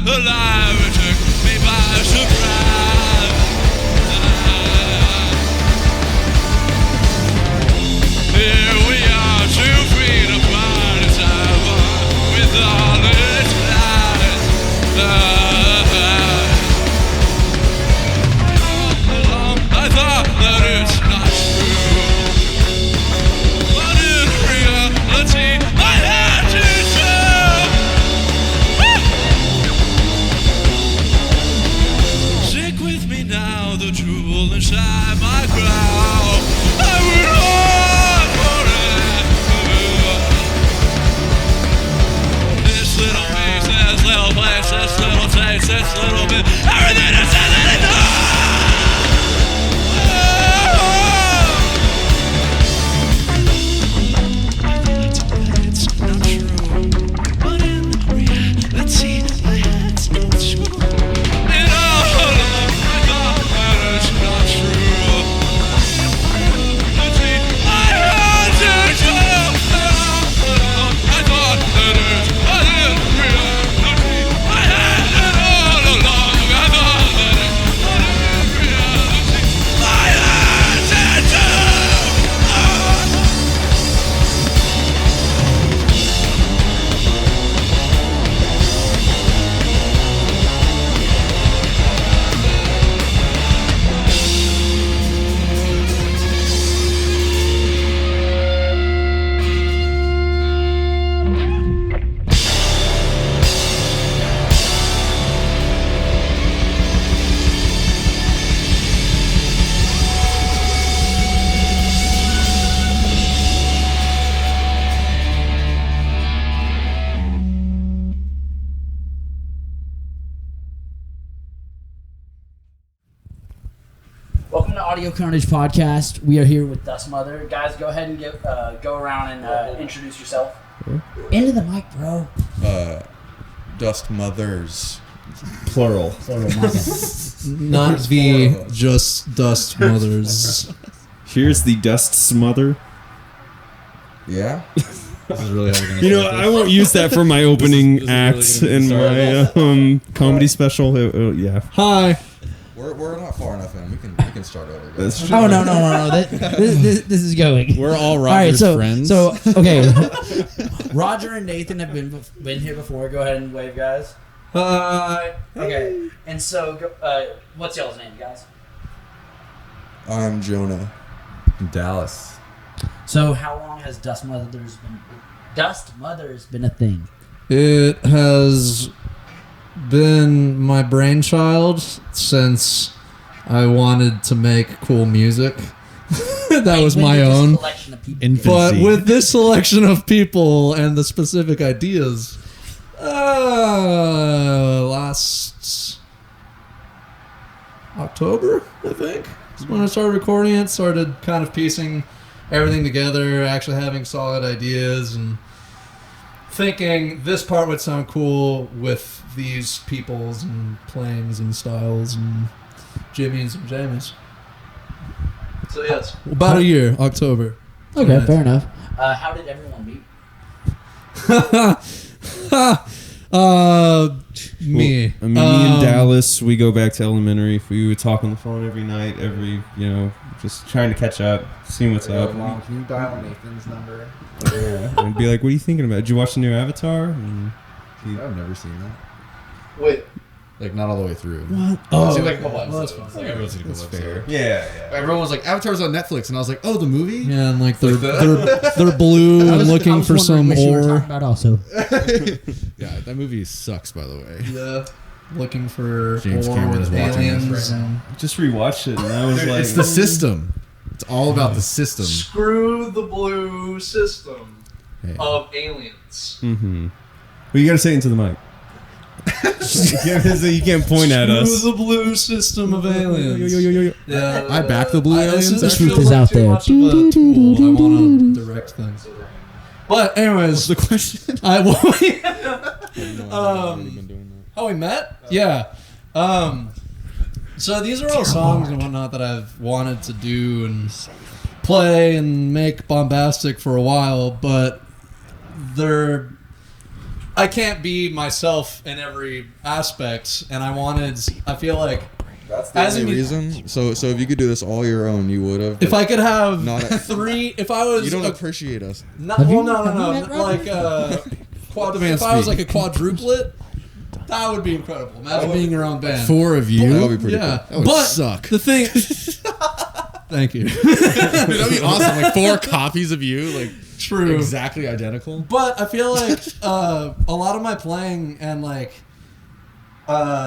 Alive, it took me by surprise. Here we are, 2 feet apart. It's over with all its lies. I thought that it's not true, but in reality, I had to show. Stick with me now, the jewel inside my crown. I will hold forever. This little piece, this little place, this little taste, this little bit, everything is said that it does. It's not true, but in reality, I had to show. And all along, I thought that it's not true. Reality, I had to show. And all along, I thought that it's, but in reality, I had it all along. I thought that it's, but in reality, I had to show. Welcome to Audio Carnage Podcast. We are here with Dust Mother. Guys, go ahead and go around and introduce yourself. Into the mic, bro. Dust Mothers. Plural. Not the just Dust Mothers. Here's the dust smother. Yeah? This is really how we're gonna You know, start I this. won't use that for my opening this is act really in gonna be my comedy special. Yeah. Hi. We're not far enough in. We can start over. Guys. That's true. Oh, no. This is going. We're all Alright, Roger's friends. So, okay. Roger and Nathan have been here before. Go ahead and wave, guys. Hi. Okay. And so, what's y'all's name, guys? I'm Jonah. Dallas. So, how long has Dust Mothers been a thing? It has been my brainchild since I wanted to make cool music. That was When my did this own. collection of people But with this selection of people and the specific ideas, last October, I think, is when I started recording it. Started kind of piecing everything together, actually having solid ideas, and thinking this part would sound cool with these peoples and playings and styles and Jimmys and Jamies. So yes, about a year, October. Okay, fair enough. How did everyone meet? Me. Me and Dallas, we go back to elementary. We would talk on the phone every night, just trying to catch up, seeing what's up. Mom, can you dial Nathan's number? Yeah. And be like, what are you thinking about? Did you watch the new Avatar? And I've never seen that. Wait. Like, not all the way through. What? I've seen like a couple episodes. that's Like, everyone's seen a couple episodes. yeah. Everyone was like, Avatar's on Netflix, and I was like, oh, the movie? Yeah, and like they're Like they're blue and looking for some ore. About also. Yeah, that movie sucks, by the way. Yeah, looking for James ore Cameron with is watching this aliens. right and Just rewatched it, and I was like, It's the system. It's all about the system. Screw the blue system Hey. of aliens. mm-hmm. Well, you gotta say it into the mic. You can't point at us. Screw the blue system of aliens. Yeah, I back the blue aliens. The truth is out there. I want to direct things. But anyways, The question. How we met? Yeah. So these are all songs and whatnot that I've wanted to do and play and make bombastic for a while, but I can't be myself in every aspect, and I feel like That's the As only in- reason. So if you could do this all your own, you would have. if I could have Not a- if I was You don't a- appreciate us. Not, Have you- well, no, have you no, met no. Robert? Like, if I was like a quadruplet, that would be incredible. Imagine being your own band. 4 of That you. would be pretty Yeah, That would but suck. the thing. Thank you. Dude, that'd be awesome. Like 4 copies of you, like True. exactly identical. But I feel like a lot of my playing and like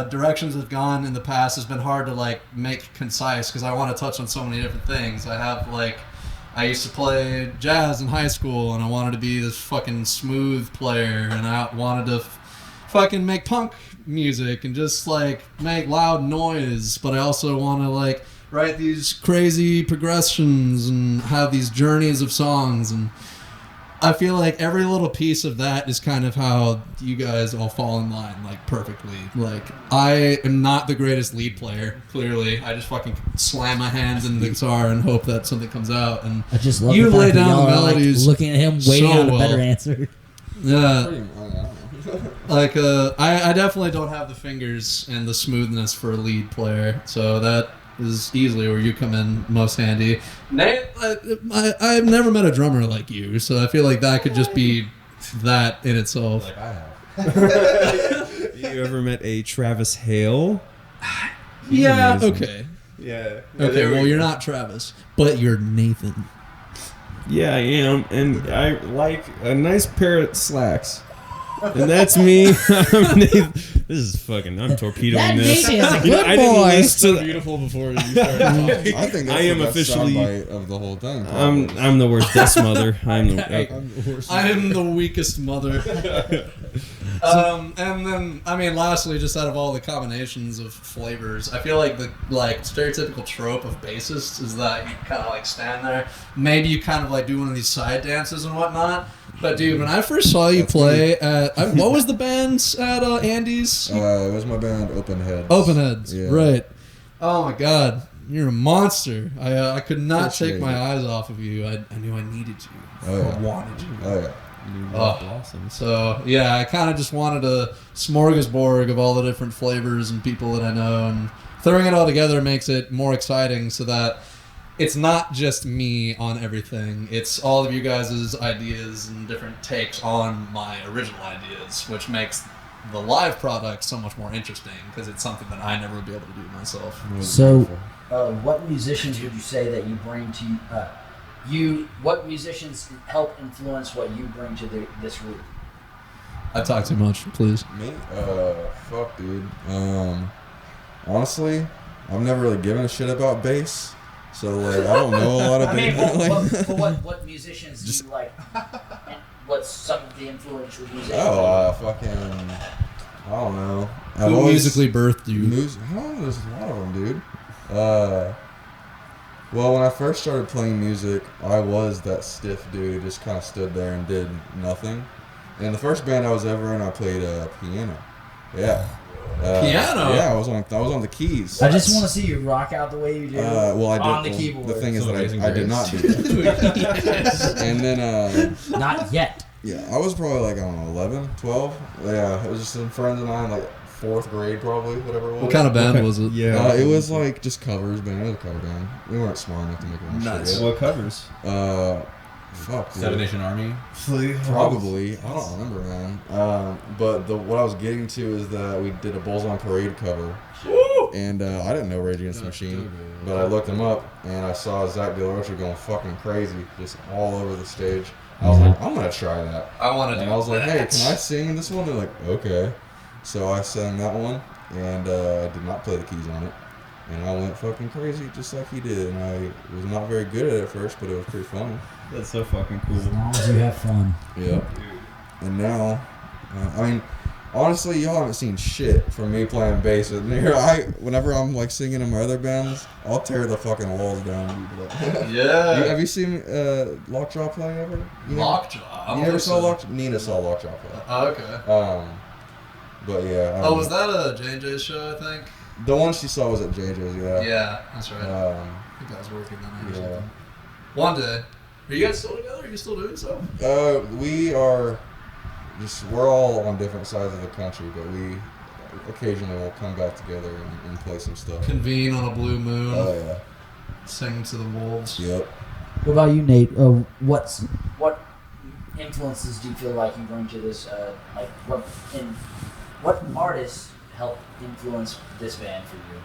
directions have gone in the past has been hard to like make concise because I want to touch on so many different things. I used to play jazz in high school and I wanted to be this fucking smooth player and I wanted to fucking make punk music and just like make loud noise, but I also want to like write these crazy progressions and have these journeys of songs, and I feel like every little piece of that is kind of how you guys all fall in line, like, perfectly. Like, I am not the greatest lead player, clearly. I just fucking slam my hands in the guitar and hope that something comes out. And I just love You the lay fact that down y'all the are, like, melodies looking at him, waiting so on a better well. answer. yeah, Pretty much, I don't know. like, I definitely don't have the fingers and the smoothness for a lead player, so that is easily where you come in most handy. Nate, I've never met a drummer like you, so I feel like that could just be that in itself. Like I have. You ever met a Travis Hale? Yeah, amazing. okay. Yeah. Okay, well, you're not Travis, but you're Nathan. Yeah, I am, and I like a nice pair of slacks. And that's me. This is fucking. I'm torpedoing That this. Nate is a You know, good I didn't boy. listen to Beautiful before you started talking. I think that's I am the best officially- soundbite of the whole thing. I'm the worst death mother. I'm the. I am the weakest mother. And then, I mean, lastly, just out of all the combinations of flavors, I feel like the stereotypical trope of bassists is that you kind of like stand there. Maybe you kind of like do one of these side dances and whatnot. But dude, when I first saw you play at what was the band at Andy's? It was my band Open Heads. Open Heads, Yeah. right? Oh my God, you're a monster. I could not Appreciate take my it. eyes off of you. I knew I needed you. Oh, yeah. I wanted you. Oh yeah. Blossoms. So yeah, I kind of just wanted a smorgasbord of all the different flavors and people that I know, and throwing it all together makes it more exciting. So that it's not just me on everything; it's all of you guys' ideas and different takes on my original ideas, which makes the live product so much more interesting because it's something that I never would be able to do myself. So, what musicians would you say that you bring to what musicians help influence what you bring to this group? I talk too much, please. Me? Fuck, dude. Honestly, I've never really given a shit about bass, so like I don't know a lot of I mean, bass. what musicians do you like? And what's some of the influential musicians? Fucking, I don't know. Who musically birthed you? There's a lot of them, dude. Well, when I first started playing music, I was that stiff dude who just kind of stood there and did nothing. And the first band I was ever in, I played piano. Yeah. Piano? Yeah, I was on the keys. I just want to see you rock out the way you do Well, I did. on the well, keyboard. The thing is that Amazing I did not do that. And then, Not yet. yeah, I was probably like, I don't know, 11, 12. Yeah, it was just some friends of mine, like 4th grade probably, whatever it was. What kind of band was it? Yeah. It was like just covers, band. It was a cover band. We weren't smart enough to make our own Nice. shit. What covers? Fuck. dude. Seven Nation Army. Probably. I don't remember, man. But what I was getting to is that we did a Bulls on Parade cover. And I didn't know Rage Against the Machine. But I looked them up and I saw Zach De La Rocha going fucking crazy, just all over the stage. I was like, I'm going to try that. I want to do And I was like, hey, that. can I sing this one? They're like, okay. So I sang that one, and I did not play the keys on it. And I went fucking crazy just like he did. And I was not very good at it at first, but it was pretty funny. That's so fucking cool. As long as you have fun. Yeah. And now, I mean, honestly, y'all haven't seen shit from me playing bass. And here, whenever I'm like singing in my other bands, I'll tear the fucking walls down. Yeah. Have you seen Lockjaw play ever? Lockjaw. You never saw Lockjaw? Nina saw Lockjaw play. Oh, okay. But yeah. Oh, was that a J&J's show, I think? The one she saw was at JJ's, yeah. Yeah, that's right. I think I was working on that or something. One day. Are you guys still together? Are you still doing stuff? We are we're all on different sides of the country, but we occasionally will come back together and play some stuff. Convene on a blue moon. Oh, yeah. Sing to the wolves. Yep. What about you, Nate? What influences do you feel like you bring to this? What artists help influence this band for you?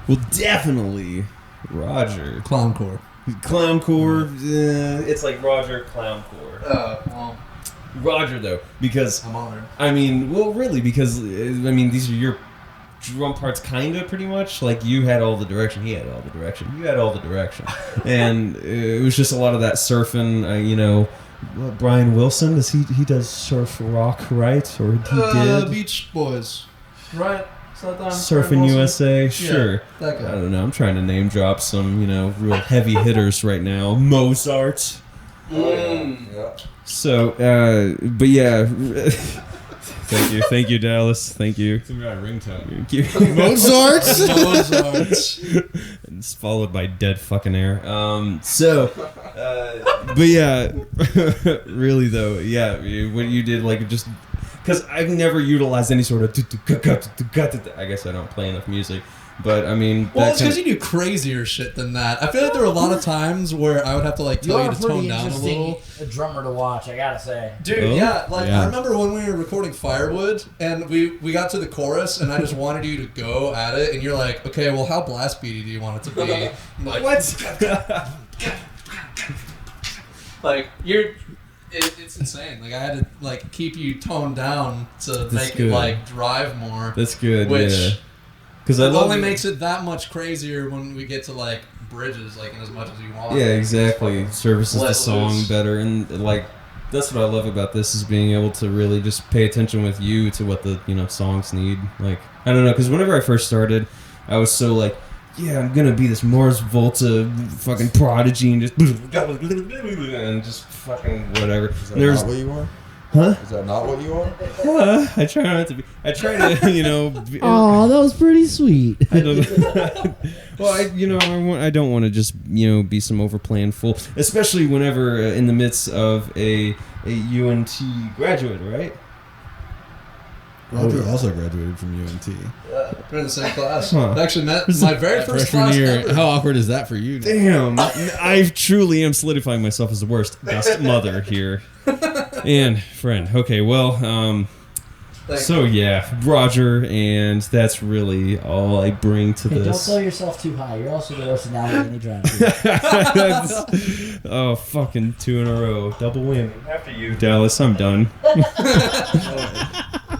Well, definitely Roger. Clowncore. Clowncore. It's like Roger Clowncore. Well, Roger though, because I'm honored. I mean, well, really, because I mean, these are your drum parts, kind of, pretty much. Like, you had all the direction, he had all the direction, you had all the direction, and it was just a lot of that surfing. You know, Brian Wilson, he does surf rock, right? Or he did Beach Boys, right? Is that them? Surfing USA, sure. Yeah, that guy. I don't know. I'm trying to name drop some, real heavy hitters right now. Mozart. Yeah. So, but yeah. Thank you, Dallas. Thank you. It's gonna be my ringtone. Thank you. Mozart. And it's followed by dead fucking air. But yeah, really though, yeah, what you did, like, just because I've never utilized any sort of. I guess I don't play enough music. But I mean, well, it's because you do crazier shit than that. I feel like there were a lot of times where I would have to tell you to tone down a little. A drummer to watch, I gotta say. Dude, I remember when we were recording Firewood and we got to the chorus and I just wanted you to go at it and you're like, okay, well, how blast beaty do you want it to be? I'm like, what? Like, it's insane. Like, I had to keep you toned down to make good. it drive more. That's good. Which, yeah. Because it only makes it that much crazier when we get to bridges, in as much as you want. Yeah, exactly. Services the song loose. better, and that's what I love about this, is being able to really just pay attention with you to what the songs need. I don't know, because whenever I first started, I was so yeah, I'm gonna be this Mars Volta fucking prodigy and just fucking whatever. Is that not what you are? Huh? Is that not what you are? I try not to be. I try to, Oh, that was pretty sweet. I don't know. Well, I don't want to just, be some overplaying fool, especially whenever in the midst of a UNT graduate, right? Roger also graduated from UNT. Yeah, we're in the same class. Huh. I actually met my very first Freshman class year. ever. How awkward is that for you? Damn, I truly am solidifying myself as the worst best mother here. And friend. Okay, well, so yeah, Roger, and that's really all I bring to Hey, don't this. sell yourself too high. You're also the worst analogy in the drive. Oh, fucking 2 in a row. Double win. After you, Dallas, I'm done. It's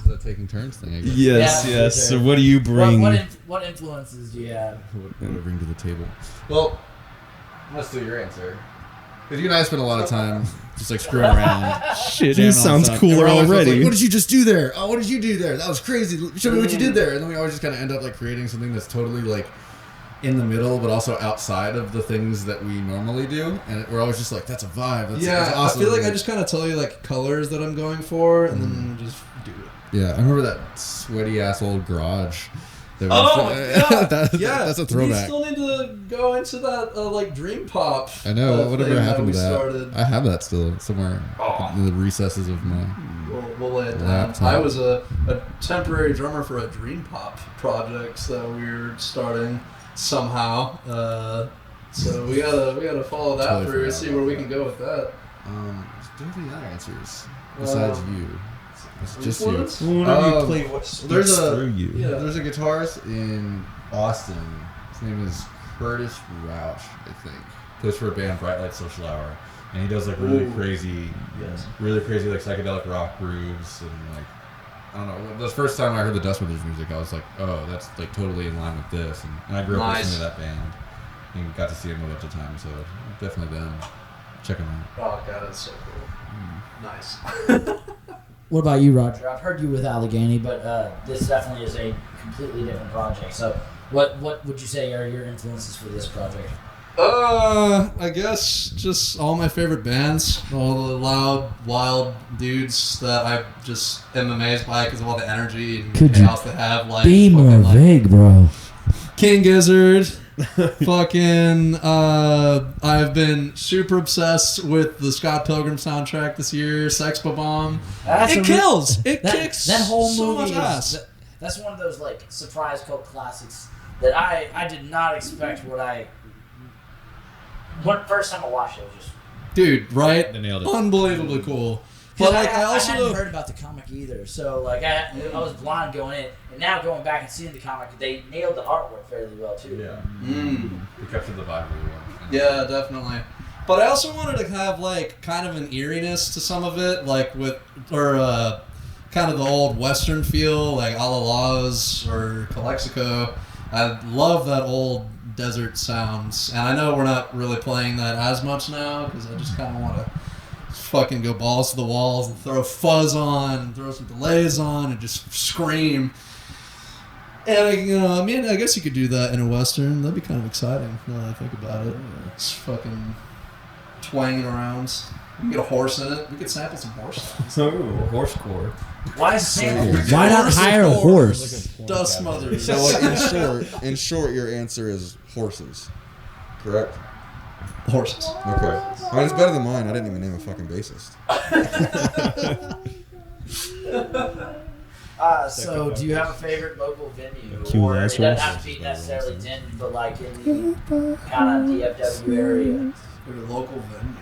a taking turns thing, I guess. Yes, Yeah, yes. for So sure. what do you bring? What influences do you have? What do I bring to the table? Well, let's do your answer. Because you and I spent a lot of time just screwing around. Shit, jamming it on sounds stuff. cooler And we're always already. Like, what did you just do there? Oh, what did you do there? That was crazy. Show me what you did there. And then we always just kind of end up creating something that's totally in the middle, but also outside of the things that we normally do. And we're always just that's a vibe. That's awesome. I feel like I just kind of tell you colors that I'm going for, and then just do it. Yeah, I remember that sweaty ass old garage. That that's a We throwback. still need to go into that Dream Pop. I know. Whatever thing happened we to that? started. I have that still somewhere in the recesses of my. We'll lay it down. Laptop. I was a temporary drummer for a Dream Pop project that we were starting somehow. So we gotta follow that Totally through and forgot see about where we that. can go with that. Do you have any other answers besides you? It's just you. Influence? Well, whenever you Um, play what there's speaks a- through you. Yeah. There's a guitarist in Austin. His name is Curtis Rausch, I think. Plays for a band, Bright Light Social Hour, and he does really Ooh. crazy, Yes. really crazy psychedelic rock grooves, and I don't know. The first time I heard the Dust Brothers music, I was like, oh, that's totally in line with this, and I grew up Nice. listening to that band, and got to see them a bunch of times, so definitely them. Check them out. Oh god, that's so cool. Nice. What about you, Roger? I've heard you with Allegheny, but this definitely is a completely different project. So, what would you say are your influences for this project? I guess just all my favorite bands, all the loud, wild dudes that I just am amazed by because of all the energy and Could chaos they have. Like Be more fucking, like, vague, bro. King Gizzard. Fucking, I've been super obsessed with the Scott Pilgrim soundtrack this year. Sex Bomb. It kills. It kicks. That whole so movie much ass. that's one of those like surprise cult classics that I did not expect when first time I watched it. It was just Dude, right? They nailed it. Unbelievably cool. But like, I also hadn't heard about the comic either, so like I was blind going in, and now going back and seeing the comic, they nailed the artwork fairly well too. Yeah. Mm. We captured the vibe really well. Yeah, definitely. But I also wanted to have like kind of an eeriness to some of it, like kind of the old Western feel, like a la Laws or Calexico. I love that old desert sounds, and I know we're not really playing that as much now because I just kind of want to fucking go balls to the walls and throw fuzz on and throw some delays on and just scream. And I guess you could do that in a Western. That'd be kind of exciting now that I think about it. Just fucking twanging around. We can get a horse in it. We could sample some horse sounds. So, horsecore. Why sample? Why not hire a horse? Dust mothers. So like, in short, your answer is horses, correct? Horses. Okay. I mean, it's better than mine. I didn't even name a fucking bassist. So do you have a favorite local venue? Cue Or it last doesn't horse. have to be necessarily Denton, but like in the kind of DFW area. Go to local venue.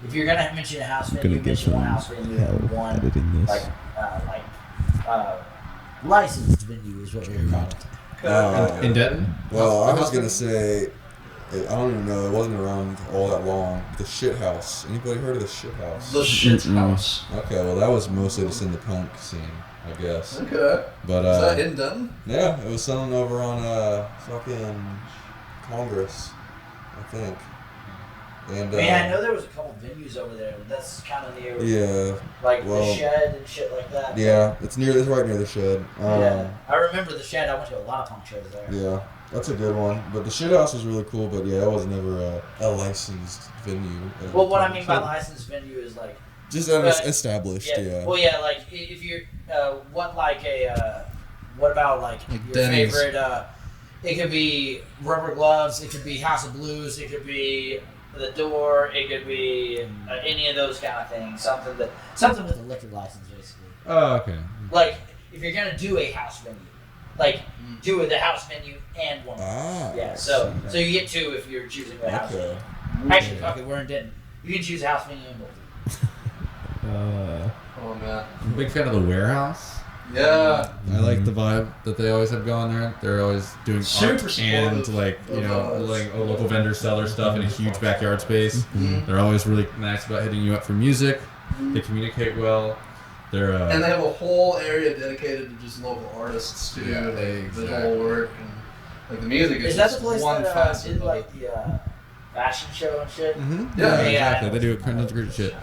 If you're gonna mention a house venue, Gonna get mention one some house venue hell and one editing this. licensed venue is what we're called. In Denton? Well, I was gonna say, I don't even know. It wasn't around all that long. The Shit House. Anybody heard of the Shit House? The shit house. Okay, well that was mostly just in the punk scene, I guess. Okay. But Is that in Dutton? yeah, it was selling over on fucking Congress, I think. And I know there was a couple venues over there. That's kind of near, yeah, like well, the Shed and shit like that. yeah, it's right near the Shed. Yeah, I remember the Shed. I went to a lot of punk shows there. Yeah, that's a good one. But the Shit House was really cool. But yeah, it was never a licensed venue. Well, what I mean by licensed venue is like just established. Yeah. Well, yeah, like if you're what about like your Denny's. favorite? It could be Rubber Gloves. It could be House of Blues. It could be The Door. It could be any of those kind of things. Something with a liquor license, basically. Oh, okay. Like if you're gonna do a house venue, like do the house venue and one. Ah. Yeah. So you get two if you're choosing a house Okay. venue. Actually, okay, we're in Denton. You can choose a house venue and both. Oh man. I'm a big fan of the Warehouse. Yeah. I like the vibe that they always have going there. They're always doing Super art and supportive like of us. like local vendors sell their stuff in a huge backyard space. They're always really nice about hitting you up for music. They communicate well. They're And they have a whole area dedicated to just local artists too. Yeah, like, the exactly. whole work and like the music is Is that just the place one that facet did of like it. the fashion show and shit? Yeah, exactly. I They do know. Carnage great shit.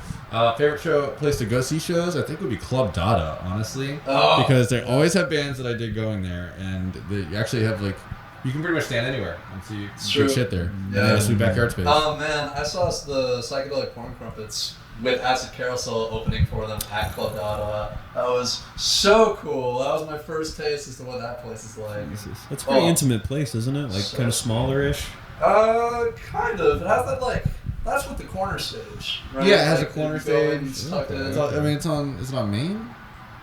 Favorite place to go see shows, I think would be Club Dada, honestly, Oh. because they always have bands that I dig going there, and they actually have like you can pretty much stand anywhere and see true. good shit there. And they Yeah. have a sweet backyard space. Oh man, I saw the Psychedelic Corn Crumpets with Acid Carousel opening for them at Club Dada. That was so cool. That was my first taste as to what that place is like. That's a pretty Oh. intimate place, isn't it? Like So kind of smaller-ish. Kind of. It has that like. That's with the corner stage. Right? Yeah, it has Like, a corner you go in, stage. tucked in. It's on. Is it on Main?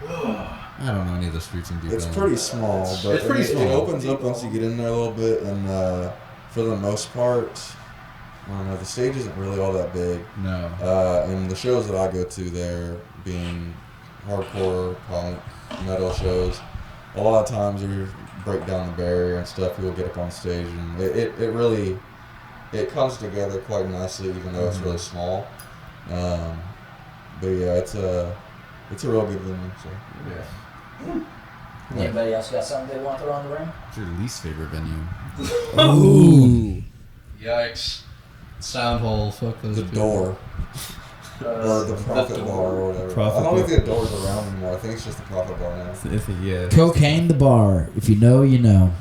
I don't know any of the streets in Deep It's Ellum. pretty small, but It's pretty it small. opens up once you get in there a little bit, and for the most part, I don't know, the stage isn't really all that big. No. And the shows that I go to there, being hardcore, punk, metal shows, a lot of times we break down the barrier and stuff. People get up on stage, and it really comes together quite nicely, even though it's really small. But yeah, it's a real good venue. So. Yeah. Anybody else got something they want to throw on the ring? What's your least favorite venue? Ooh. Yikes. Sound hole. Fuck those The people. Door. The Profit Bar or whatever. Profit I don't Bar. think the door's around anymore. I think it's just the Profit Bar now. Yeah. Cocaine the bar. If you know, you know.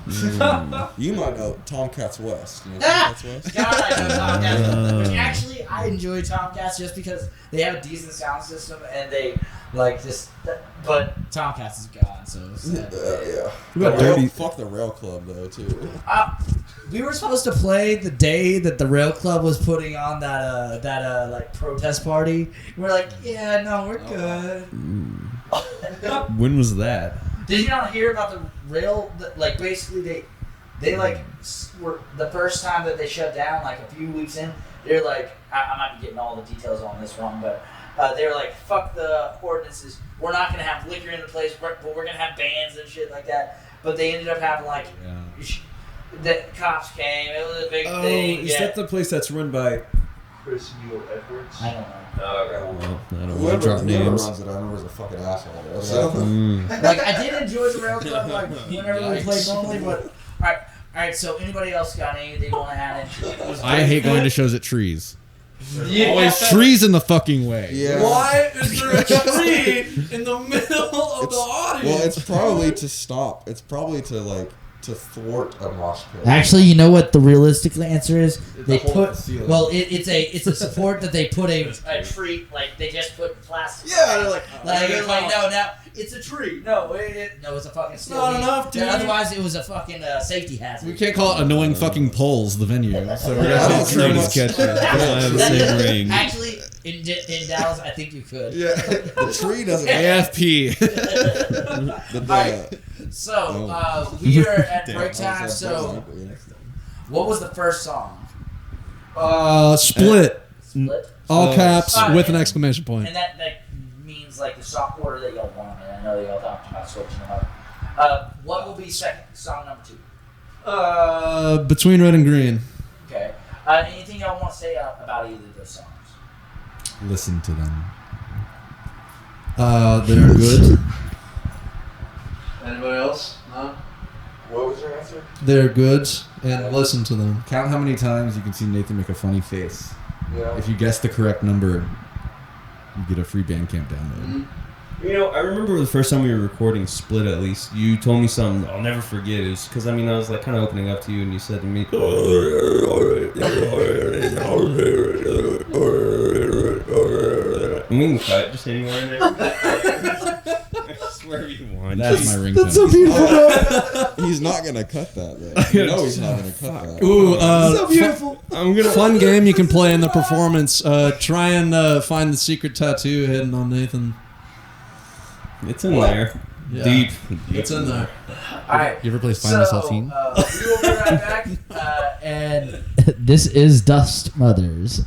You might know Tomcats West. You know Ah! Tomcats West? God, I know Tomcats. Which actually, I enjoy Tomcats just because they have a decent sound system and they just. But Tomcats is gone, so. Yeah. about The Dirty- Fuck the Rail Club though too. We were supposed to play the day that the Rail Club was putting on that protest party. We're like, yeah, no, we're good. When was that? Did you not hear about the rail? Basically, they were the first time that they shut down. Like a few weeks in, they're like, I might be getting all the details on this wrong, but they were like, fuck the ordinances. We're not gonna have liquor in the place, but we're gonna have bands and shit like that. But they ended up having the cops came. It was a big thing. Is that the place that's run by? Chris Neal Edwards. I don't know. Well, I don't want to Whoever drop names. runs it, I remember is a fucking asshole. Though, so. Like I did enjoy the Rail Club whenever we played normally, but all right. So anybody else got anything they want to add in? I hate going to shows at trees. Yeah. Always trees in the fucking way. Yeah. Why is there a tree in the middle of the audience? Well, it's probably to stop. It's probably to thwart a mosh pit. Actually, you know what the realistic answer is? They hole in put the ceiling. well, it's a support that they put a tree they just put plastic. Yeah, they're like, no, it's a tree. No, it's a fucking. It's not enough, dude. Otherwise, it was a fucking safety hazard. We can't call it annoying fucking poles, the venue. So we're I gonna don't say know trees. much. Catch it. They don't have the same ring. Actually, in Dallas, I think you could. Yeah, the tree doesn't. AFP. The So we are at break time. So what was the first song? Split. Split. All caps with an and- exclamation point. And that means like the song order that y'all want it. I know that y'all talked about switching them up. What will be song number 2? Between red and green. Okay. Anything y'all want to say about either of those songs? Listen to them. They're good. Anybody else? No. What was your answer? They're good, and listen to them. Count how many times you can see Nathan make a funny face. Yeah. If you guess the correct number, you get a free Bandcamp download. You know, I remember the first time we were recording Split, at least, you told me something I'll never forget. It was because, I was like kind of opening up to you, and you said to me, and we can cut just anywhere in there. Just wherever you want. That's my ringtone. That's so beautiful. He's not gonna cut that. Though. You know he's not gonna cut that. Ooh, So beautiful. I'm gonna fun game you can play in the performance. Try and find the secret tattoo hidden on Nathan. It's in there. Yeah. Deep. It's in there. All right. You ever play Find the Saltine? We will be right back. And this is Dust Mothers.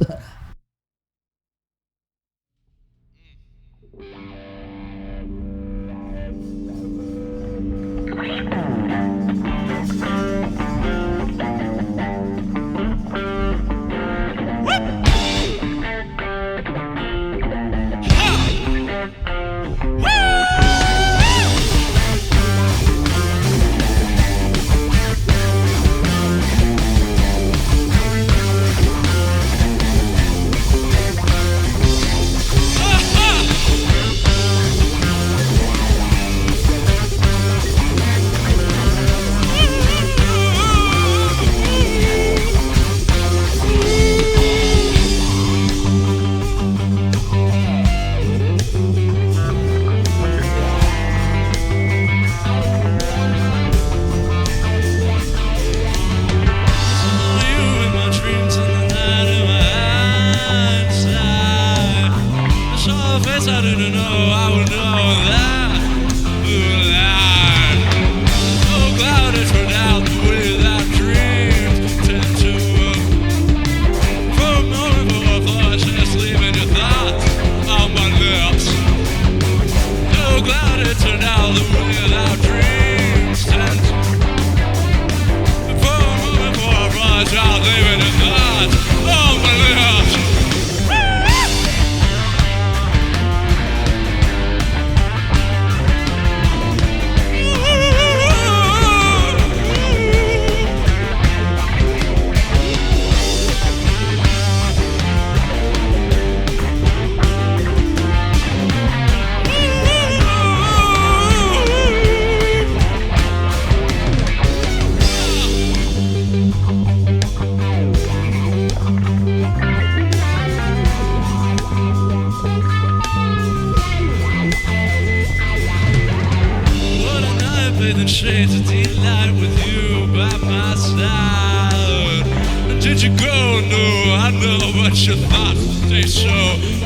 did you go? No, I know, but your thoughts stay so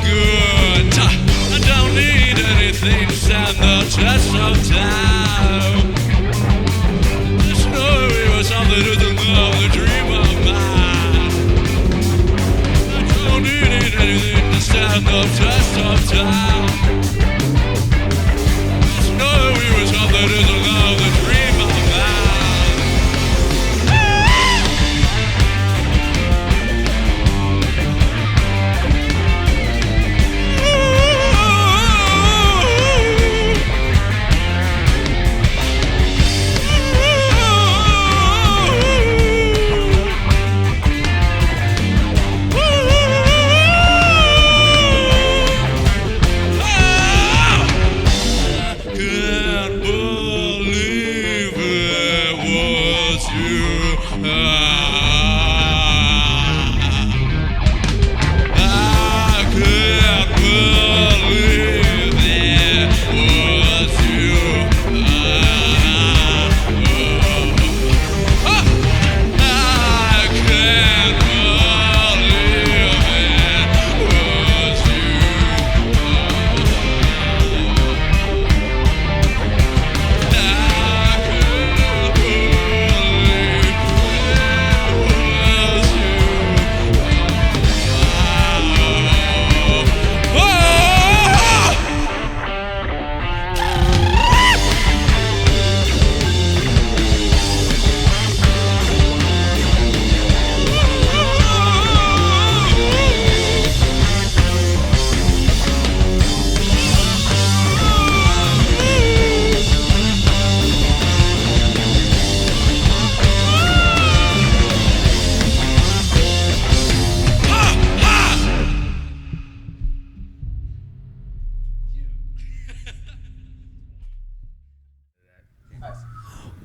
good. I don't need anything to stand the test of time. The story was something to the love, the dream of mine. I don't need anything to stand the test of time. The story was something to the love, the dream of mine.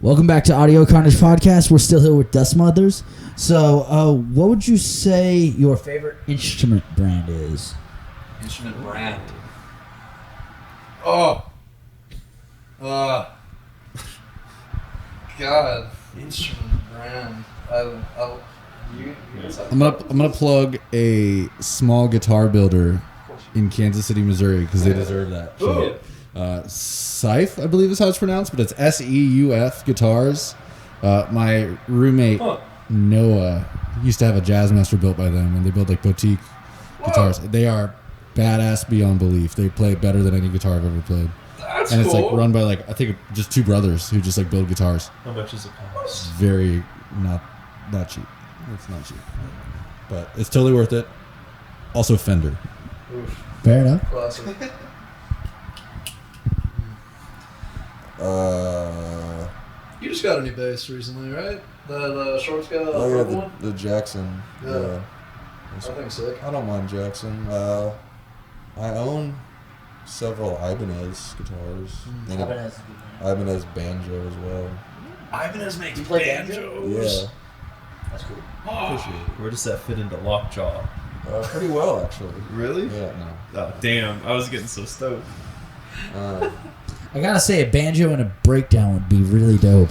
Welcome back to Audio Carnage Podcast. We're still here with Dust Mothers. So, what would you say your favorite instrument brand is? Instrument brand. Oh. God. Instrument brand. I'm gonna plug a small guitar builder in Kansas City, Missouri, because they deserve that. So, Seif, I believe is how it's pronounced, but it's SEUF Guitars. My roommate Noah used to have a Jazzmaster built by them, and they build like boutique guitars. They are badass beyond belief. They play better than any guitar I've ever played. That's and it's cool. like run by like I think just two brothers who just like build guitars. How much is it cost? It's very not cheap. It's not cheap, but it's totally worth it. Also Fender. Fair enough. Classic. You just got a new bass recently, right? The short scale purple one? The Jackson. Yeah. I think sick. I don't mind Jackson. I own several Ibanez guitars. And Ibanez banjo as well. Ibanez makes You play banjos. Yeah. That's cool. Appreciate it. Where does that fit into Lockjaw? Pretty well, actually. Really? Yeah, no. Oh, damn. I was getting so stoked. I gotta say, a banjo and a breakdown would be really dope.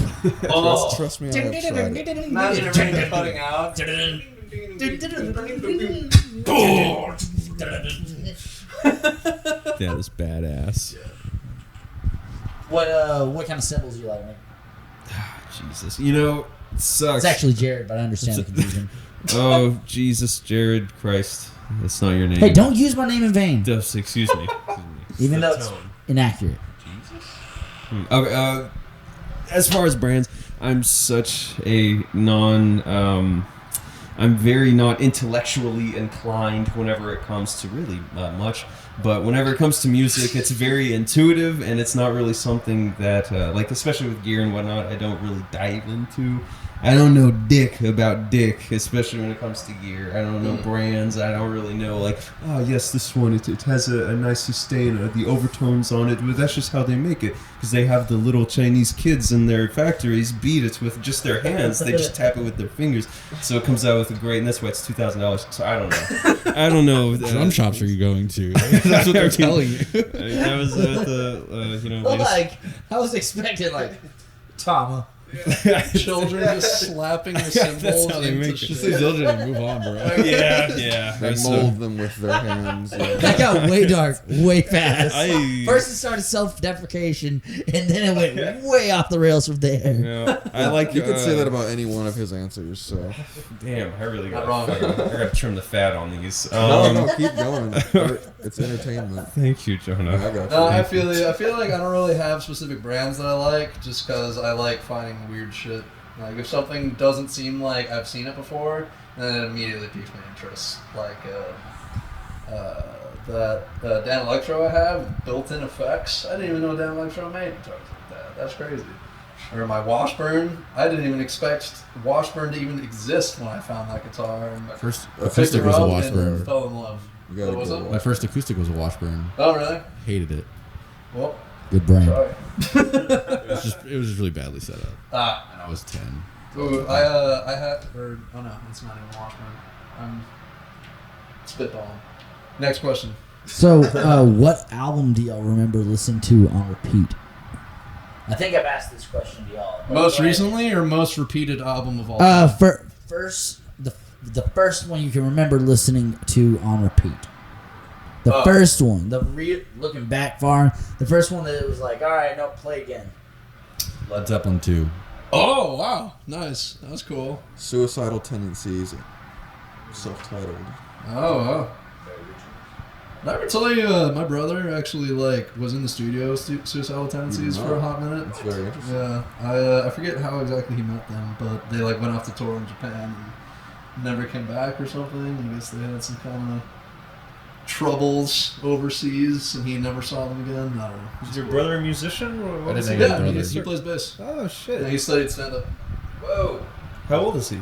Trust me, I have tried it. Imagine everything putting out. That is badass. What kind of cymbals do you like, Nick? Jesus. You know, it sucks. It's actually Jared, but I understand the confusion. Oh, Jesus, Jared Christ. That's not your name. Hey, don't use my name in vain, Excuse me. even though it's inaccurate. Okay, as far as brands, I'm such a I'm very not intellectually inclined whenever it comes to really much. But whenever it comes to music, it's very intuitive, and it's not really something that, like, especially with gear and whatnot, I don't really dive into. I don't know dick about dick, especially when it comes to gear. I don't know brands. I don't really know, like, oh, yes, this one, it has a nice sustain, the overtones on it, but that's just how they make it. Because they have the little Chinese kids in their factories beat it with just their hands. They just tap it with their fingers. So it comes out with a great, and that's why it's $2,000. So I don't know. I don't know. Drum shops are you going to? That's what they're telling you. I was at the, Like, I was expecting, like, Tama, Children just slapping the symbols how they into make it. Just shit. say Zildjian and move on, bro. yeah. They mold them with their hands. Yeah. That got way dark, way fast. I- First it started self-deprecation, and then it went way off the rails from there. Yeah, I like. You could say that about any one of his answers. So Damn, I really Not got. wrong. I got to trim the fat on these. no, keep going. It's entertainment. Thank you, Jonah. I got you. No, I feel like I don't really have specific brands that I like, just because I like finding weird shit. Like if something doesn't seem like I've seen it before, then it immediately piques my interest. Like that Dan Electro I have built-in effects. I didn't even know Dan Electro made guitars like that. That's crazy. Or my Washburn, I didn't even expect Washburn to even exist when I found that guitar. And First I picked acoustic her was a up Washburn. and fell in love. You gotta What was go it? My first acoustic was a Washburn. Oh really? Hated it. Well, Good brand. sorry. It was just really badly set up. And I was 10. Ooh, I had, or, oh no, it's not even Washburn. I'm spitballing. Next question. So, what album do y'all remember listening to on repeat? I think I've asked this question to y'all. Most recently or most repeated album of all Uh, time? first, the first one you can remember listening to on repeat. The first one, looking back far, the first one that it was like, all right, no, play again. Led Zeppelin 2. Oh, wow. Nice. That was cool. Suicidal Tendencies, self-titled. Oh, wow. Did I ever tell you my brother actually was in the studio with Suicidal Tendencies for a hot minute? It's very interesting. Yeah, I forget how exactly he met them, but they went off to tour in Japan and never came back or something. I guess they had some kind of troubles overseas, and he never saw them again. I don't know. Is your brother a musician? I didn't know Yeah, your he brother. plays bass. Oh shit! Yeah, he studied stand up. Whoa! How old is he?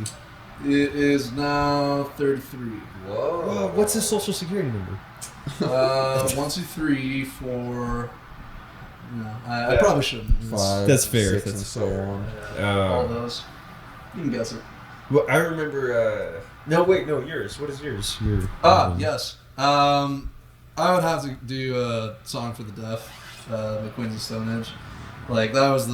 It is now 33. Whoa! What's his social security number? 1, 2, 3, 4. No, I probably shouldn't. It's 5, That's fair. 6, That's and so on. all those. You can guess it. Well, I remember. No, wait, no, yours. What is yours? Your Yes. I would have to do a Song for the Deaf, the Queens of Stone Age. Like that was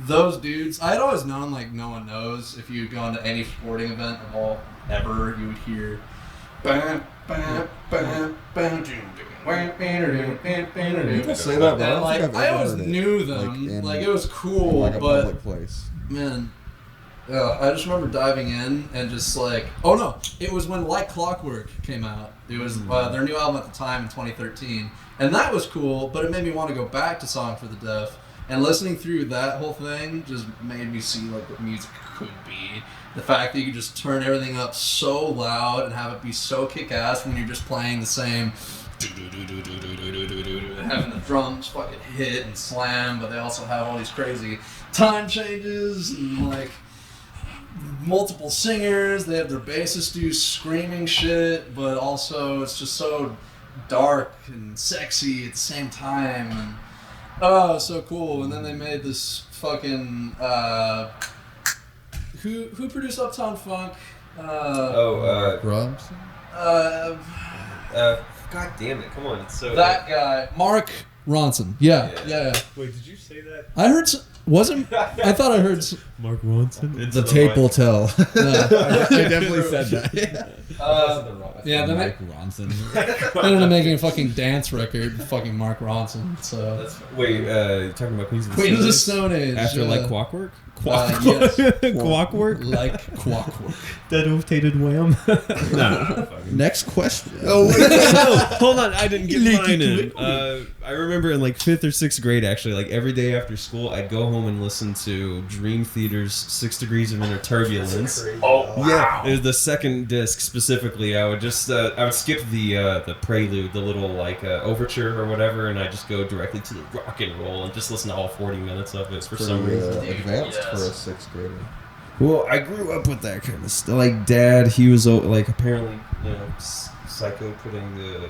those dudes. I had always known like no one knows. If you go into any sporting event of all ever, you would hear. Bam, bam, bam, bam, People say that, but I don't think I've I ever always heard it. knew them. Like, it was cool, like a but public place. man, I just remember diving in and just like, oh no, it was when Like Clockwork came out. It was their new album at the time in 2013, and that was cool. But it made me want to go back to Song for the Deaf, and listening through that whole thing just made me see like what music could be. The fact that you could just turn everything up so loud and have it be so kick-ass when you're just playing the same, and having the drums fucking hit and slam, but they also have all these crazy time changes and like multiple singers. They have their bassist do screaming shit, but also it's just so dark and sexy at the same time. And oh, so cool. And then they made this fucking who produced Uptown Funk? Grubs? God damn it! Come on, it's so. That guy, Mark Ronson. Yeah. Wait, did you say that? I heard. Wasn't? I thought I heard. Mark Ronson. The tape will tell. No. I definitely said that. Yeah, then Mike Ronson. they ended up making a fucking dance record, with fucking Mark Ronson. So Wait, you're talking about Queens of the Queens of the Stone Stone Age. After like Clockwork? yes. Clockwork? Like Clockwork. That rotated wham? No. Next question. Oh, wait, no, hold on, I didn't get mine in. I remember in like 5th or 6th grade, actually, like every day after school, I'd go home and listen to Dream Theater's 6 Degrees of Inner Turbulence. Oh, Yeah, it was the second disc specifically. I would just I would skip the prelude, the little like overture or whatever, and I just go directly to the rock and roll and just listen to all 40 minutes of it for some reason. Advanced yes. for a 6th grader. Well, I grew up with that kind of stuff. Like Dad, he was like apparently psycho putting the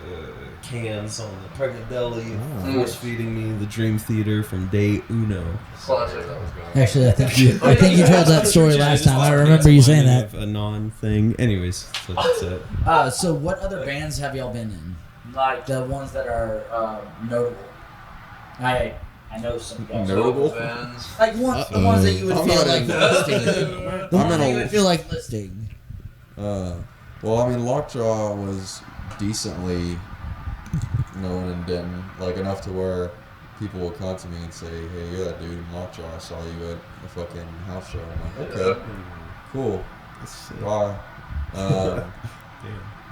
cans on the pregnant belly, force feeding me the Dream Theater from day uno. Classic. Actually, I think you told that story last time. I remember you saying that. A non-thing. Anyways, so that's it. So what other bands have y'all been in? Like the ones that are notable. I know some guys. Notable? bands. Like the ones that you would I'm feel not like in- listing. The I'm ones in that a- you would feel like listing. Well, I mean, Lockjaw was decently known in Denton, like enough to where people would come to me and say, "Hey, you're that dude in Lockjaw. I saw you at a fucking house show." I'm like, "Okay, cool, bye."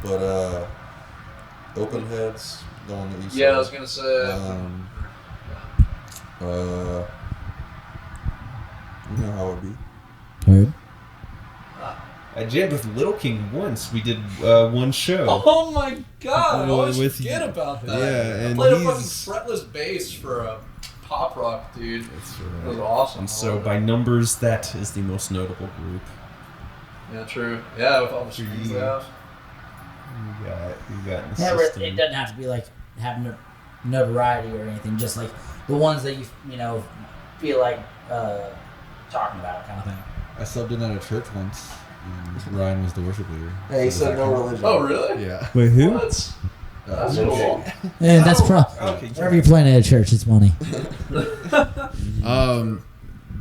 But Open Heads, the one that you said. Yeah, I was gonna say. You know how it be. Heard. I jammed with Little King once. We did one show. Oh my god! I always With forget you. about that. Yeah, I and played a fucking he's- fretless bass for a pop rock dude. That's It was awesome. And I so loved by it. numbers, that is the most notable group. Yeah, true. Yeah, with all the strings they have. You got in the Yeah, system. it doesn't have to be like having a notoriety or anything. Just like the ones that you feel like talking about, kind of thing. I subbed in at a church once. And Ryan was the worship leader. Hey, he So said does that no count? religion. Oh, really? Yeah. Wait, who? What? That's no cool. Yeah, that's Okay, wherever you're playing at a church, it's money.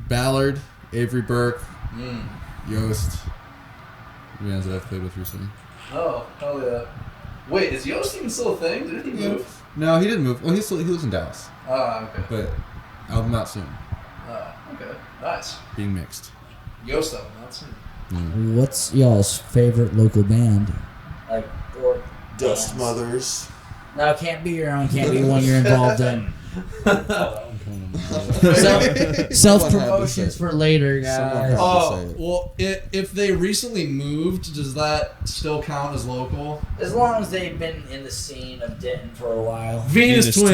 Ballard, Avery Burke, Mm. Yost. Bands that I've played with recently. Oh, hell yeah. Wait, is Yost even still a thing? Did he move? No, he didn't move. Well, he lives in Dallas, Ah, okay. but album out soon, Okay. Nice. being mixed. Yost album, that's it. What's y'all's favorite local band? Like, or Dust bands? Mothers. No, it can't be your own. Can't be one you're involved in. Self promotions for later, Someone guys. has- Oh, say it. well, if they recently moved, does that still count as local? As long as they've been in the scene of Denton for a while. Venus, Venus Twins.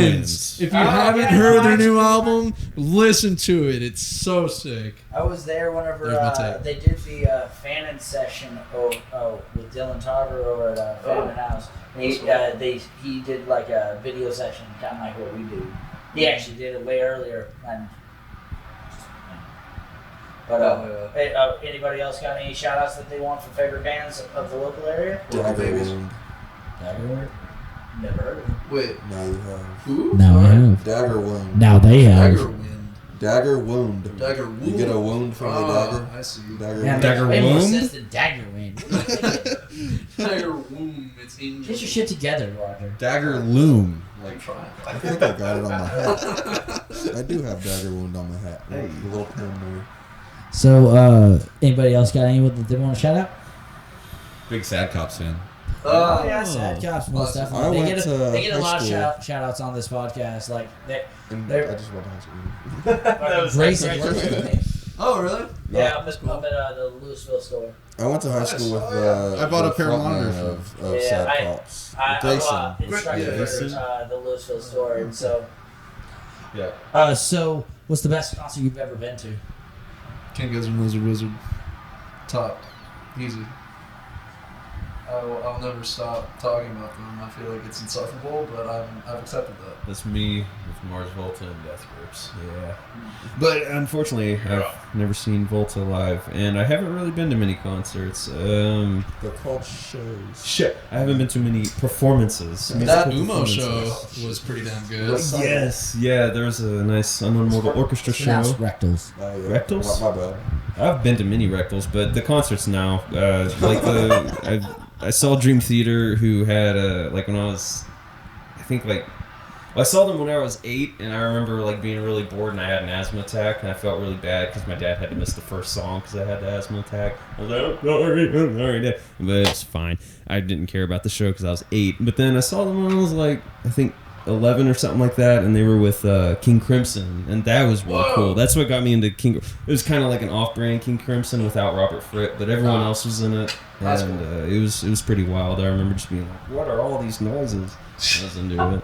Twins. If you Oh, haven't yeah, heard no, their new actually- album, listen to it. It's so sick. I was there whenever There's my tape. they did the Fannin session with Dylan Tarver over at Fannin House. He did like a video session, kind of like what we do. He actually did it way earlier. Hey, anybody else got any shout outs that they want for favorite bands of the local area? Dagger Wound. Dagger? Never heard of them. Wait, Now you have. who? Now I have. Dagger Wound. Now they Dagger Wind. Dagger Wound. Dagger Wound. You get a wound from your dagger. I see. Dagger Yeah, Wound. Dagger way more Wound? sense than Dagger Wind. What are you thinking? Dagger Wound. It's in. Get your shit together, Roger. Dagger Loom. I'm trying. I think I got it on my hat. I do have Dagger Wound on my hat. Hey. A little paranoid. So, anybody else got anyone that they want to shout out? Big Sad Cops fan. Yeah, Sad Cops, most I definitely. went to They get a high lot of school. shout outs on this podcast. Like, And They're- I just went to high school. Grace is working with me. Oh, really? Yeah, I'm at the Louisville store. I went to high school with I bought a the pair of frontman monitors. of Yeah, Sad I- Cops. I'm Jason. instructor Yeah. for the Louisville store, and so. Yeah. So, what's the best concert you've ever been to? King Gizzard, Lizard, Wizard. Top. Easy. I'll never stop talking about them. I feel like it's insufferable, but I've accepted that. That's me with Mars Volta and Death Grips. Yeah. But unfortunately, I've never seen Volta live, and I haven't really been to many concerts. They're called shows. Shit. I haven't been to many performances. That musical Umo show performances. was pretty damn good. What's- Yes. Yeah, there was a nice Unknown Mortal Orchestra show. Pronounced rectals. Yeah. Rectals? My bad. I've been to many rectals, but the concerts now, I saw Dream Theater, who had when I was, I saw them when I was 8, and I remember being really bored, and I had an asthma attack, and I felt really bad because my dad had to miss the first song because I had the asthma attack. I was like, I'm sorry, Dad. But it's fine. I didn't care about the show because I was 8. But then I saw them when I was 11 or something like that, and they were with King Crimson, and that was really cool. That's what got me into King. It was kind of like an off-brand King Crimson without Robert Fripp, but everyone else was in it, and it was pretty wild. I remember just being like, "What are all these noises?" I was into it.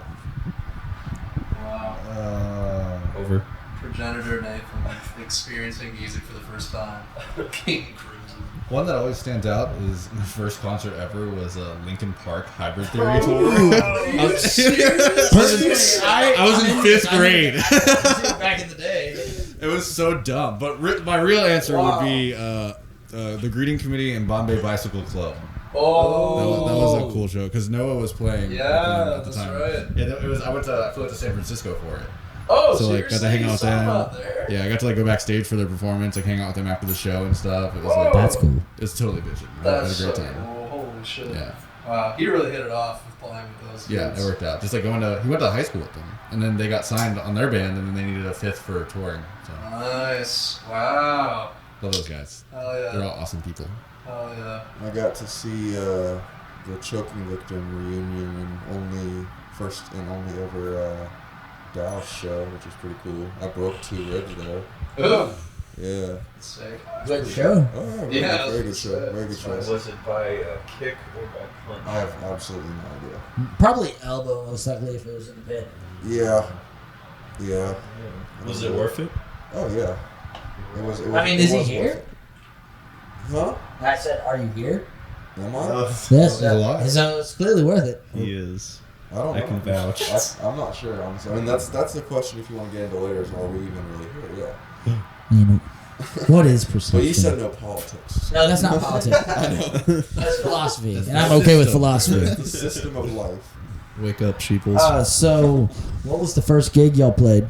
Wow. Over. Progenitor Nathan experiencing music for the first time. King Crimson. One that always stands out is my first concert ever was a Linkin Park Hybrid Theory tour. I was in 5th grade. Back in the day. It was so dumb. But my real answer would be the Greeting Committee and Bombay Bicycle Club. Oh. That was a cool show because Noah was playing. Yeah, at the that's time. right. Yeah, it was. I flew out to San Francisco for it. Oh, So, like, got to hang out with them. Out there. Yeah, I got to like go backstage for their performance, like hang out with them after the show and stuff. It was Whoa. like That's cool. it's totally bitching. I That's had a great so time. cool. Holy shit. Yeah, Wow, he really hit it off with playing with those yeah, kids. it worked out. Just like he went to high school with them, and then they got signed on their band, and then they needed a fifth for touring. So Nice. Wow. love those guys. Hell yeah. They're all awesome people. Hell yeah. I got to see the Choking Victim reunion and first and only ever Dallas show, which was pretty cool. I broke 2 ribs there. Ugh. Yeah. Sick. Good show. Oh, Yeah, very good show. Very good show. Was it by a kick or by punch? I have absolutely no idea. Probably elbow, most likely, if it was in the pit. Yeah. Yeah. Was it worth it? Oh yeah. It was. I mean, is he worth here? it. Huh? I said, "Are you here?" Am I? Yes. a lot. So it's clearly worth it. He is. I don't know. I can vouch. I'm not sure, honestly. I mean, that's the question if you want to get into later is, are we even really here? Yeah. You know, what is perception? But you said no politics. No, that's not politics. I know. That's philosophy, and I'm okay with philosophy. The system of life. Wake up, sheeples. So, what was the first gig y'all played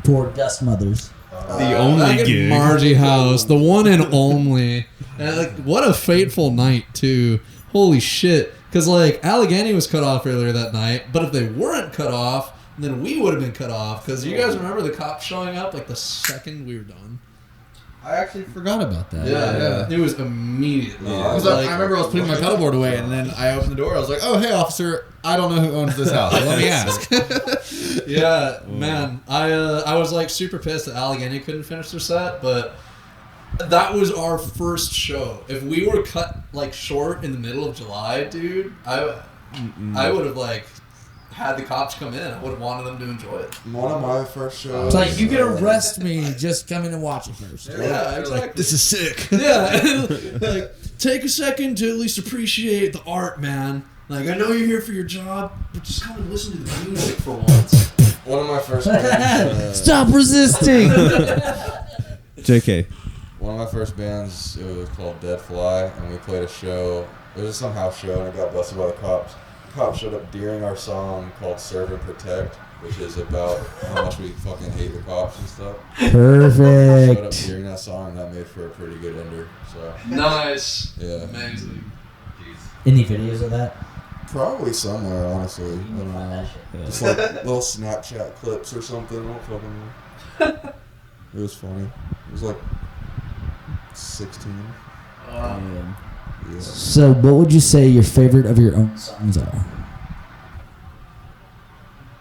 for Dust Mothers? The only Back at gig. Margie House, the one and only. And like, what a fateful night too. Holy shit. Because like Allegheny was cut off earlier that night, but if they weren't cut off, then we would have been cut off. Because you guys remember the cops showing up like the second we were done. I actually forgot about that. Yeah. It was immediately. No, It I was I remember I was putting my pedalboard away, and then I opened the door. I was like, "Oh, hey, officer! I don't know who owns this house. Let me ask." Yeah, man. I was like super pissed that Allegheny couldn't finish their set, but that was our first show. If we were cut like short in the middle of July, dude, I would have like had the cops come in. I would have wanted them to enjoy it. One of my first shows. It's like you can arrest me, just come in and watch it first. Yeah, exactly. This is sick. Yeah, like take a second to at least appreciate the art, man. Like I know you're here for your job, but just kind of listen to the music for once. One of my first bands. Stop resisting. JK. One of my first bands, it was called Dead Fly, and we played a show. It was some house show, and it got busted by the cops. The cops showed up during our song called Serve and Protect, which is about how much we fucking hate the cops and stuff. Showed up Perfect. during that song, and that made for a pretty good ender. So Nice. yeah, Amazing. Any videos of that? probably somewhere, honestly. I You don't can find that know. shit. Just like little Snapchat clips or something. I don't fucking know. It was funny. It was like 16. Yeah. So, what would you say your favorite of your own songs are?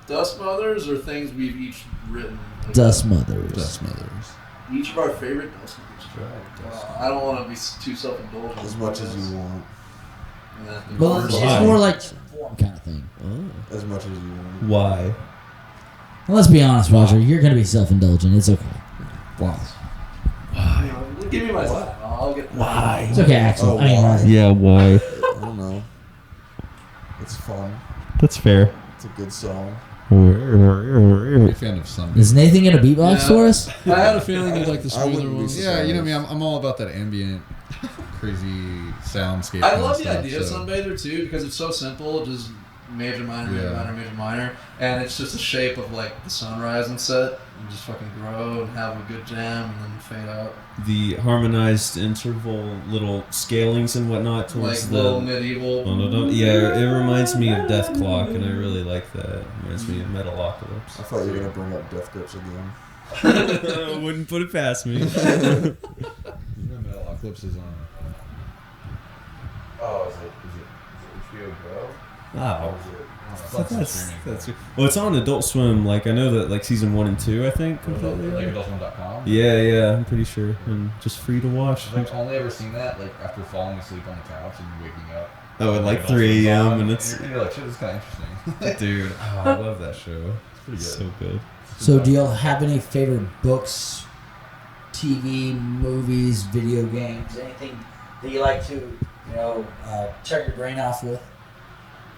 Dust Mothers or things we've each written? Dust Mothers. Dust Mothers. Each of our favorite Dust Mothers. I don't want to be too self-indulgent. As much as you want. Yeah. Well, it's Why? more like form kind of thing. As much as you want. Why? Well, let's be honest, Roger. You're gonna be self-indulgent. It's okay. Wow. Give me my time. I'll get. Why? It's okay, Axel. Oh, I mean, why? Roger. Yeah, why? I don't know. It's fun. That's fair. It's a good song. Big fan of some. Is Nathan gonna beatbox Yeah. for us? I had a feeling you'd like the I smoother wouldn't be ones. Yeah, you know me. I'm all about that ambient, crazy soundscape. I kind love of the stuff, idea of so- Sunbather too because it's so simple, just major, minor, major, Yeah. minor, major, minor, and it's just a shape of like the sunrise and set, and just fucking grow and have a good jam and then fade out. The harmonized interval little scalings and whatnot towards Like the. little medieval. Yeah, it reminds me of Death Clock, and I really like that. It reminds me of I Metalocalypse. thought you were gonna bring up Death Grips again. I wouldn't put it past me. You know, Metal Eclipse is on. Oh, is it HBO Go? Wow. Or is it? That's well, it's on Adult Swim. Like I know that like season 1 and 2, I think. Completely. Like adultfilm.com. Yeah, I'm pretty sure, and just free to watch. I've only ever seen that like after falling asleep on the couch and waking up. Oh, at like Adult 3 Swim's a.m. on, and it's you're like, shit, this is kind of interesting. dude. Oh, I love that show. It's pretty good. So good. So, do y'all have any favorite books, TV, movies, video games, anything that you like to, turn your brain off with?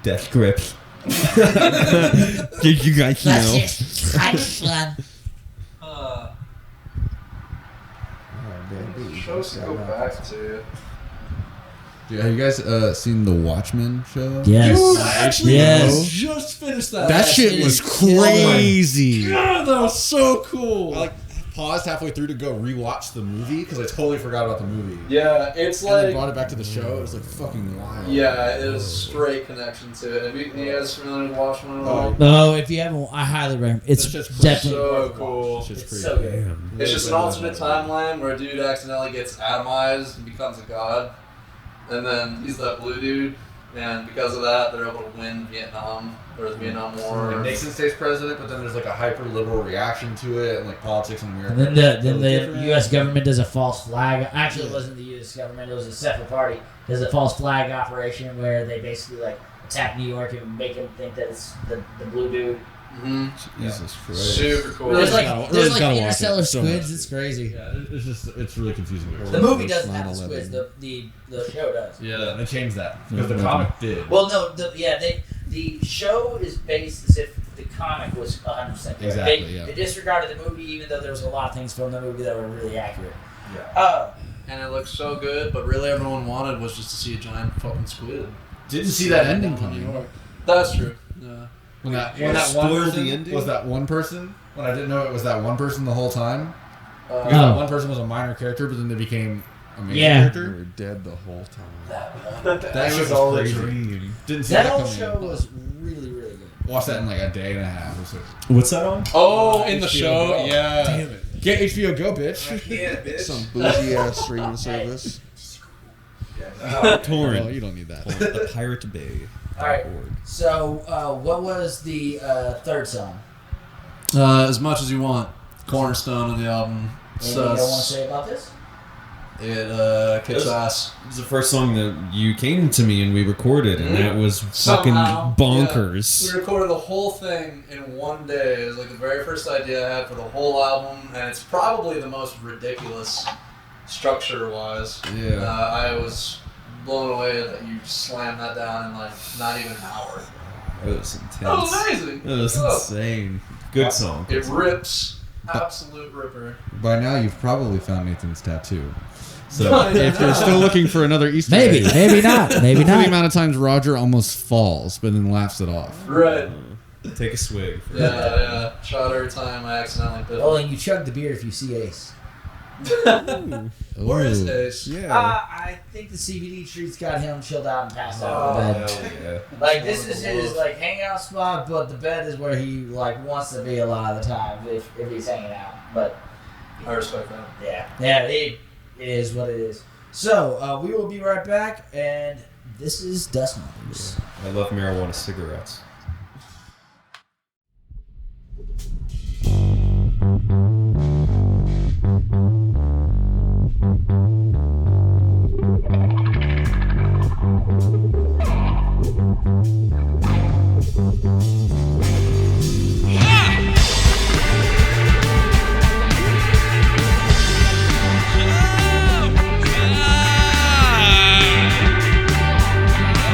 Death Grip. Did you guys know? That's fun. Oh, damn, dude. Shows to go back to. Yeah, have you guys seen the Watchmen show? Yes. Dude, I actually Yes. just finished that. That shit it was is killer. crazy. God, that was so cool. I paused halfway through to go rewatch the movie because I totally forgot about the movie. Yeah, it's And then like brought it back to the show. It was like fucking wild. yeah, it was a straight connection to it. Have you guys familiar with Watchmen at all? No, if you haven't, I highly recommend. It's That's just definitely So cool. Shit's It's crazy. so good. It's just an alternate timeline where a dude accidentally gets atomized and becomes a god, and then he's that blue dude, and because of that, they're able to win Vietnam or the Vietnam War. And Nixon stays president, but then there's like a hyper liberal reaction to it, and like politics in America. And then the Different. U.S. government does a false flag. Actually, it wasn't the U.S. government; it was a separate party. Does a false flag operation where they basically like attack New York and make them think that it's the blue dude. Mm-hmm. Jesus Christ. Super cool. There's like gotta- there's really like gotta watch interstellar it so squids. much. It's crazy. Yeah, it's really confusing. The movie doesn't have the 9/11. squids. The show does. Yeah, they changed that because the comic did. Well, no, the show is based as if the comic was 100% Exactly, They, yeah. they disregarded the movie, even though there was a lot of things from the movie that were really accurate. Yeah. And it looked so good, but really everyone wanted was just to see a giant fucking squid. Didn't see that ending Down in New coming. York. That's true. Yeah. When that Yeah, one spoiled person the ending? was that one person. When I didn't know it was that one person the whole time. Because Oh. that one person was a minor character, but then they became a main Yeah. They character. were dead the whole time. That It shit was all a crazy. dream. Didn't see That that whole coming. show was really, really good. Watched that in like a day and a half. It was like, What's that on? Oh, in the HBO show, Go. yeah. damn it. Get HBO Go, bitch. Yeah, bitch. Some bougie ass streaming service. Torrent. Oh, you don't need that. The Pirate Bay. All right. So, what was the third song? As much as you want. Cornerstone of the album. Anything you want to say about this? It kicks ass. It was the first song that you came to me and we recorded, and that was fucking Somehow, bonkers. We recorded the whole thing in one day. It was like the very first idea I had for the whole album, and it's probably the most ridiculous structure-wise. Yeah. I was blown away that you slammed that down in like not even an hour. It was intense. That was amazing. It was Oh. insane. Good song. It rips. Absolute ripper. By now, you've probably found Nathan's tattoo. So if you're still looking for another Easter egg, Maybe not. Maybe for the not. amount of times Roger almost falls, but then laughs it off. Right. Take a swig. Yeah. Shot every time I accidentally bit Oh, him. and you chug the beer if you see Ace. Where is Ooh. Ace? Yeah. I think the CBD treats got him chilled out and passed out in the bed. Hell yeah. Like, this is his like hangout spot, but the bed is where he like wants to be a lot of the time if he's hanging out. But I respect that. yeah, it is what it is. So we will be right back, and this is Dust Mothers. I love marijuana cigarettes.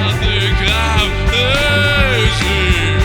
I think I'm easy.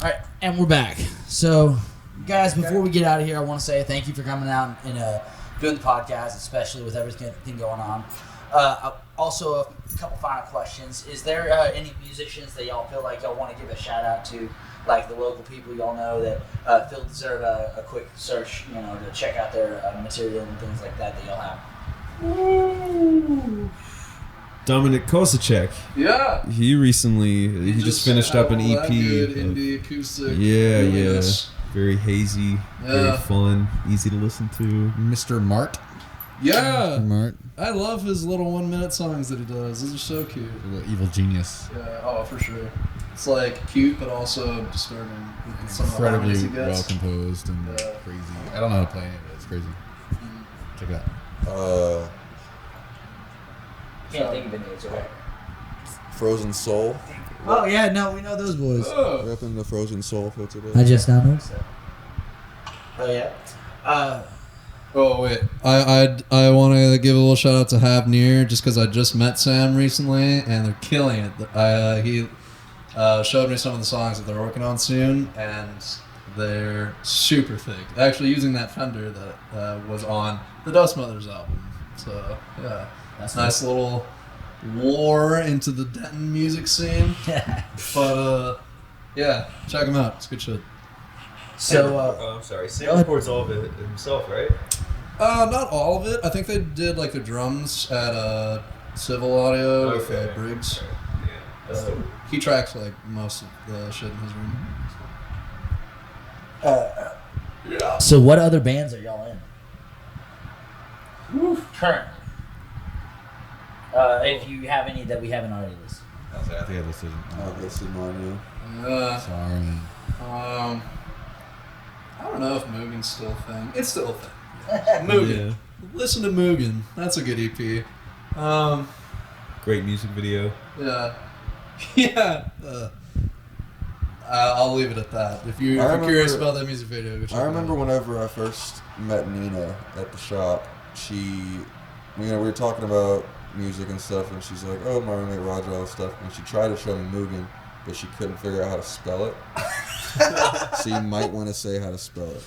All right, and we're back. So, guys, before we get out of here, I want to say thank you for coming out and doing the podcast, especially with everything going on. Also, a couple final questions. Is there any musicians that y'all feel like y'all want to give a shout out to, like the local people y'all know that feel deserve a quick search, to check out their material and things like that y'all have? Dominic Kosacek. Yeah. He recently he just finished up an EP. Good of- indie acoustic. yeah. goodness. Very hazy, very Yeah. fun, easy to listen to. Mr. Mart. Yeah. Mart. I love his little 1-minute songs that he does. Those are so cute. Evil genius. Yeah, oh, for sure. It's like cute, but also disturbing. With some of the Incredibly harmonies he well gets. composed and Yeah. crazy. I don't know how to play any of it. It's crazy. Check it out. Can't think of any. It's okay. Frozen Soul. Oh yeah, no, we know those boys. Oh. Repping the Frozen Soul for today. I just now noticed that. Oh yeah. Oh wait, I want to give a little shout out to Have Near just because I just met Sam recently and they're killing it. He showed me some of the songs that they're working on soon and they're super thick. Actually, using that Fender that was on the Dust Mothers album. So yeah, That's nice little lore into the Denton music scene. But yeah, check him out. It's good shit. So, Oh, I'm sorry. Sam Go ahead. records all of it himself, right? Not all of it. I think they did like the drums at Civil Audio with Okay. Briggs. Yeah. That's the He tracks like most of the shit in his room. so what other bands are y'all in? Current. If you have any that we haven't already listed. I think I listed. This is mine, Sorry. I don't know if Mugen's still a thing. It's still a thing. Mugen. Yeah. Listen to Mugen. That's a good EP. Great music video. Yeah. Yeah. I'll leave it at that. If you're curious about that music video, go check I it remember out. whenever I first met Nina at the shop, we were talking about music and stuff, and she's like, "Oh, my roommate Roger, all this stuff," and she tried to show me Mugen, but she couldn't figure out how to spell it. So you might want to say how to spell it.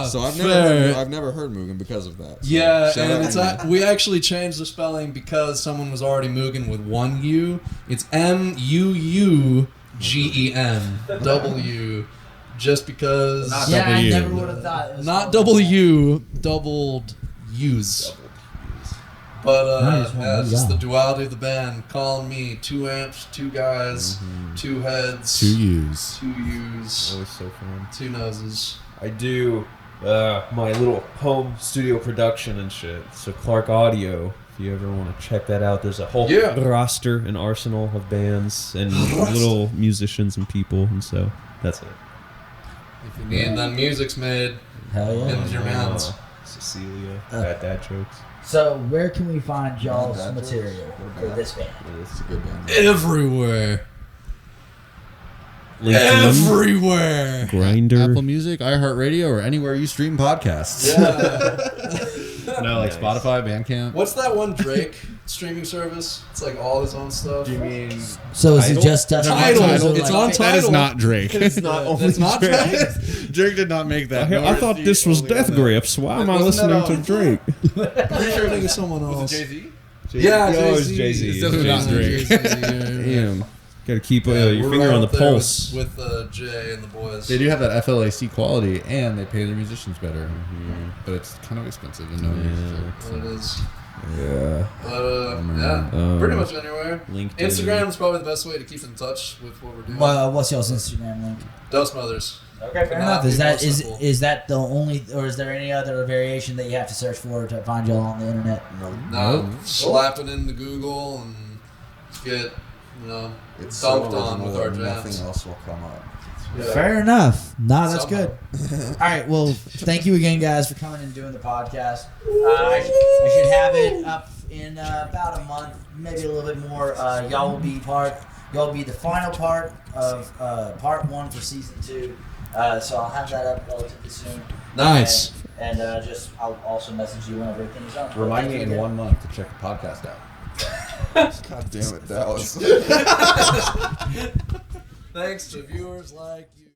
So I've never heard Mugen because of that. So Yeah, shout and out it's Nina. we actually changed the spelling because someone was already Mugen with one U. It's M-U-U-G-E-N. W. Just because. Not Yeah, I W. never would have thought it was Not called W, doubled U's. But Nice one, yeah, it's yeah. just the duality of the band. Calling me 2 amps, 2 guys, 2 heads, 2 U's. 2 U's, Always so fun. 2 noses. I do my little home studio production and shit. So Clark Audio, if you ever want to check that out, there's a whole Yeah. roster and arsenal of bands and little musicians and people, and so that's it. If you need them music's made, Hell yeah. Them's your mans. Cecilia, bad dad jokes. So where can we find y'all's Bad jokes? material for this band? It's a good band. everywhere. LinkedIn, Everywhere. Grinder. Apple Music, iHeartRadio, or anywhere you stream podcasts. Yeah. No, like Nice. Spotify, Bandcamp. What's that one Drake streaming service? It's like all his own stuff. Do you mean So is it Tidal? just us? Tidal. Or It's like- on That is Tidal. not Drake. It's not only It's not Drake. Drake did not make that. I thought this was Death Grips. Why am I Wasn't that listening to on- Drake? I'm pretty sure I think it's someone else. Jay-Z? Yeah, Oh, it's Jay-Z. Jay-Z. It's definitely not Drake. Damn. Got to keep Yeah, your we're finger right on the up there pulse. with Jay and the boys. They do have that FLAC quality, and they pay their musicians better. But it's kind of expensive, and no one uses it. What it is. Yeah. Yeah, pretty much anywhere. LinkedIn. Instagram is probably the best way to keep in touch with what we're doing. What's y'all's Instagram link? Dust Mothers. Okay, fair Enough. enough. Is that Be more simple. is that the only, or is there any other variation that you have to search for to find y'all on the internet? No, slap it into Google and get, It's dumped so on with original our that jams. Nothing else will come up. Yeah. Fair enough. Nah, that's Somehow. good. All right. Well, thank you again, guys, for coming and doing the podcast. I should have it up in about a month, maybe a little bit more. Y'all will be the final part of part 1 for season 2. So I'll have that up relatively soon. Nice. And I'll also message you whenever everything's done. Remind me Thank you in again. 1 month to check the podcast out. God damn it, Dallas. Thanks to viewers like you.